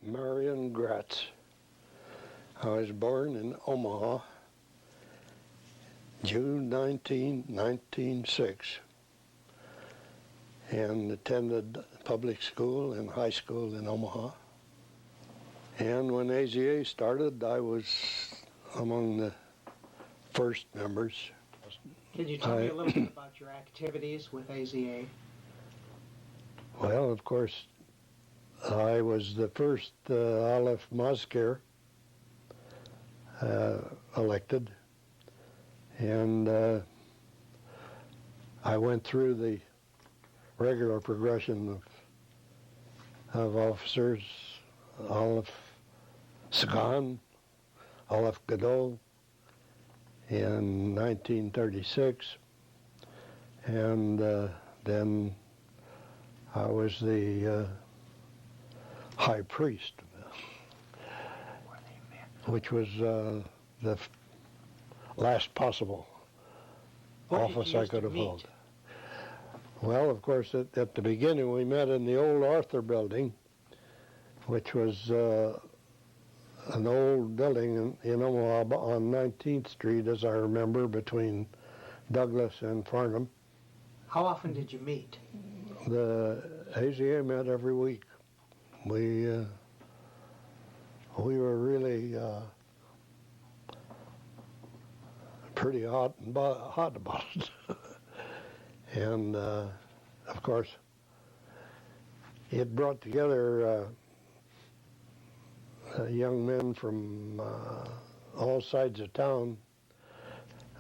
Marion Graetz. I was born in Omaha, June 19, 1906, and attended public school and high school in Omaha. And when AZA started, I was among the first members. Can you tell me a little bit about your activities with AZA? Well, of course, I was the first Aleph Mazkir elected, and I went through the regular progression of officers, Aleph Sagan, Aleph Gadol, in 1936, and then I was the high priest, which was the last possible office I could have held. Well, of course, at the beginning we met in the old Arthur building, which was an old building in Omaha on 19th Street, as I remember, between Douglas and Farnham. How often did you meet? The AZA met every week. We were really pretty hot about it. And of course, it brought together young men from all sides of town.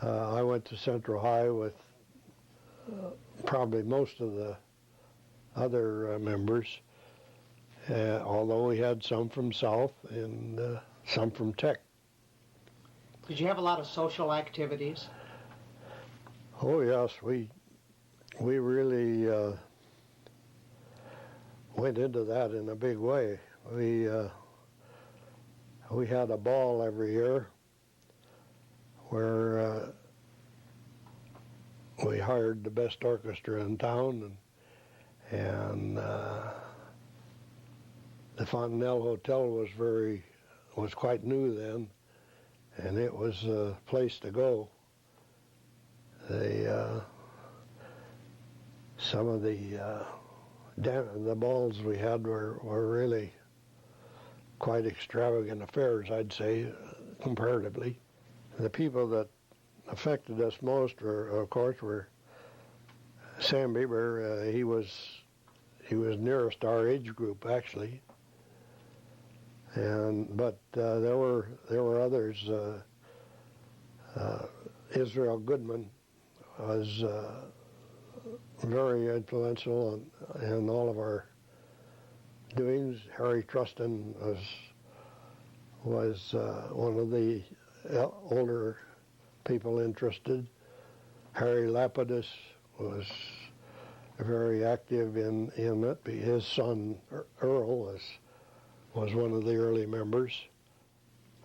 I went to Central High with probably most of the other members, although we had some from South and some from Tech. Did you have a lot of social activities? Oh yes, we really went into that in a big way. We had a ball every year where we hired the best orchestra in town, and the Fontanelle Hotel was quite new then, and it was a place to go. Some of the balls we had were really quite extravagant affairs, I'd say, comparatively. The people that affected us most, of course, were Sam Bieber. He was nearest our age group, actually, but there were others. Israel Goodman was very influential in all of our doings. Harry Trustin was one of the older people interested. Harry Lapidus was very active in it. His son Earl was one of the early members.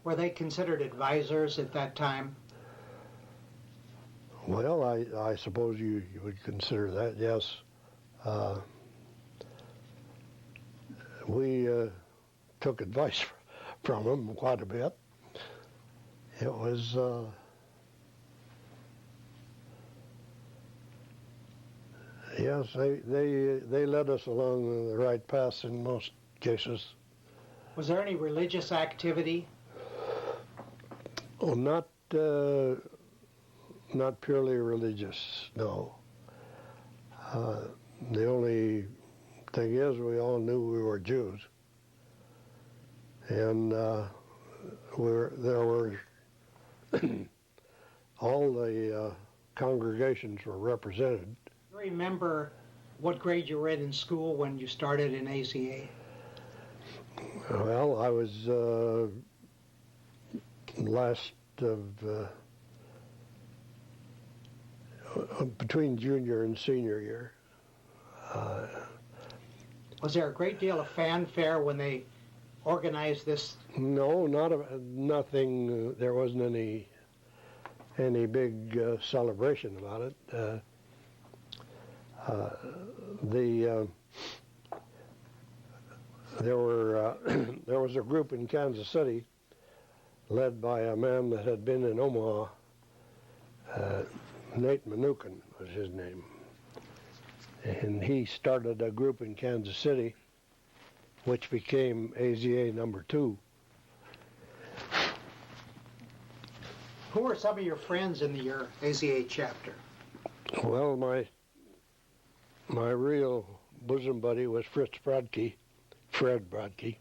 Were they considered advisors at that time? Well, I suppose you would consider that, yes. We took advice from them quite a bit. It was yes, they led us along the right path in most cases. Was there any religious activity? Oh, not purely religious, no. The only thing is, we all knew we were Jews, and there were all the congregations were represented. Do you remember what grade you were in school when you started in AZA? Well, I was last of between junior and senior year. Was there a great deal of fanfare when they organized this? No, nothing. There wasn't any big celebration about it. there was a group in Kansas City led by a man that had been in Omaha. Nate Mnookin was his name. And he started a group in Kansas City, which became AZA number 2. Who were some of your friends in your AZA chapter? Well, my real bosom buddy was Fred Brodke.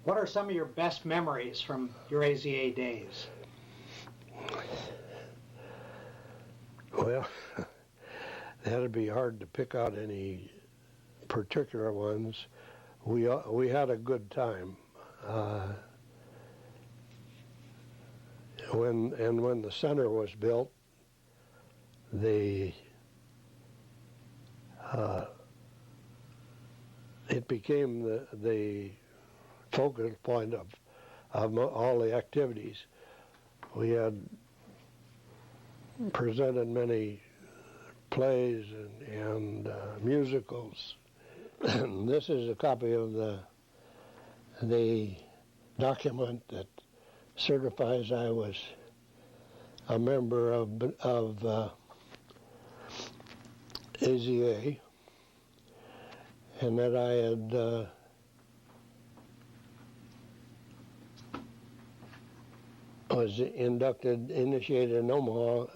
What are some of your best memories from your AZA days? Well, that'd be hard to pick out any particular ones. We had a good time. When the center was built, it became the focal point of all the activities. We had presented many plays and musicals. This is a copy of the document that certifies I was a member of AZA, and that I had was initiated in Omaha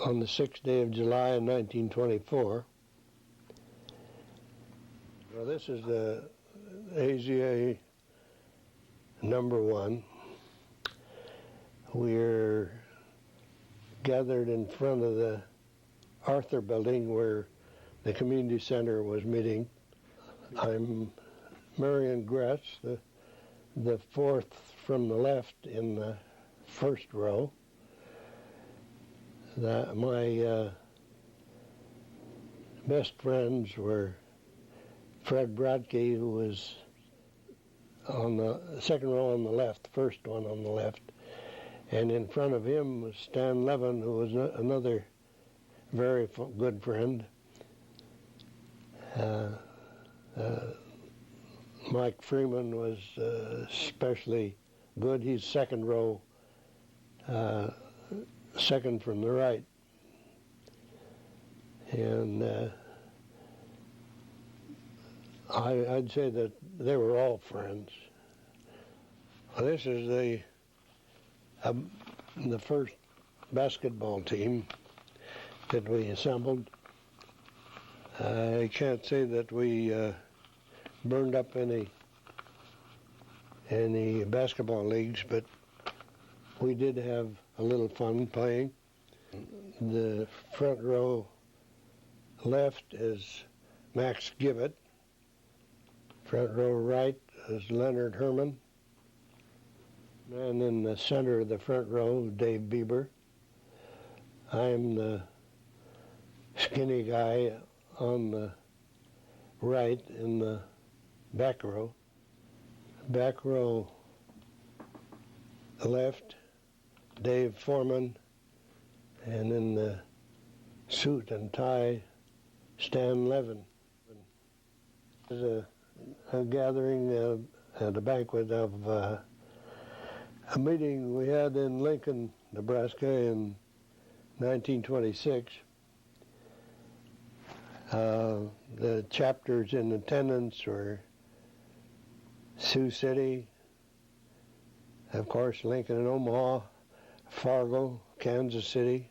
on the 6th day of July in 1924. Now this is the AZA number 1. We're gathered in front of the Arthur Building where the community center was meeting. I'm Marion Graetz, the 4th from the left in the first row. My best friends were Fred Brodke, who was on the second row on the left, first one on the left, and in front of him was Stan Levin, who was another very good friend. Mike Freeman was especially good. He's second row, second from the right. And I'd say that they were all friends. This is the first basketball team that we assembled. I can't say that we burned up any basketball leagues, but we did have a little fun playing. The front row left is Max Gibbett. Front row right is Leonard Herman. And in the center of the front row, Dave Bieber. I'm the skinny guy on the right in the back row. Back row left, Dave Foreman, and in the suit and tie, Stan Levin. There's a gathering at a banquet of a meeting we had in Lincoln, Nebraska in 1926. The chapters in attendance were Sioux City, of course, Lincoln and Omaha, Fargo, Kansas City,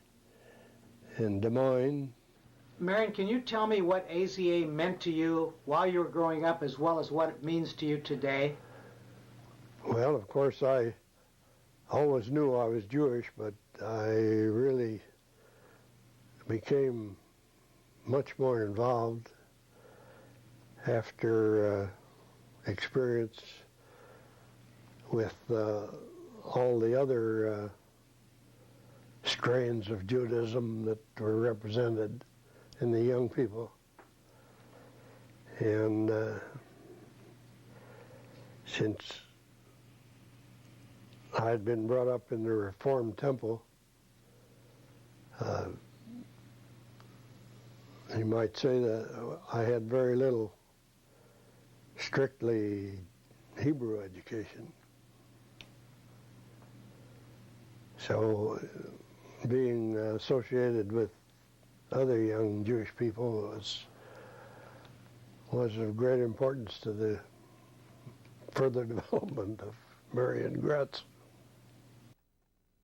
and Des Moines. Marion, can you tell me what AZA meant to you while you were growing up as well as what it means to you today? Well, of course, I always knew I was Jewish, but I really became much more involved after experience with all the other strains of Judaism that were represented in the young people. And since I'd been brought up in the Reformed temple, you might say that I had very little strictly Hebrew education. So being associated with other young Jewish people was of great importance to the further development of Marion Graetz.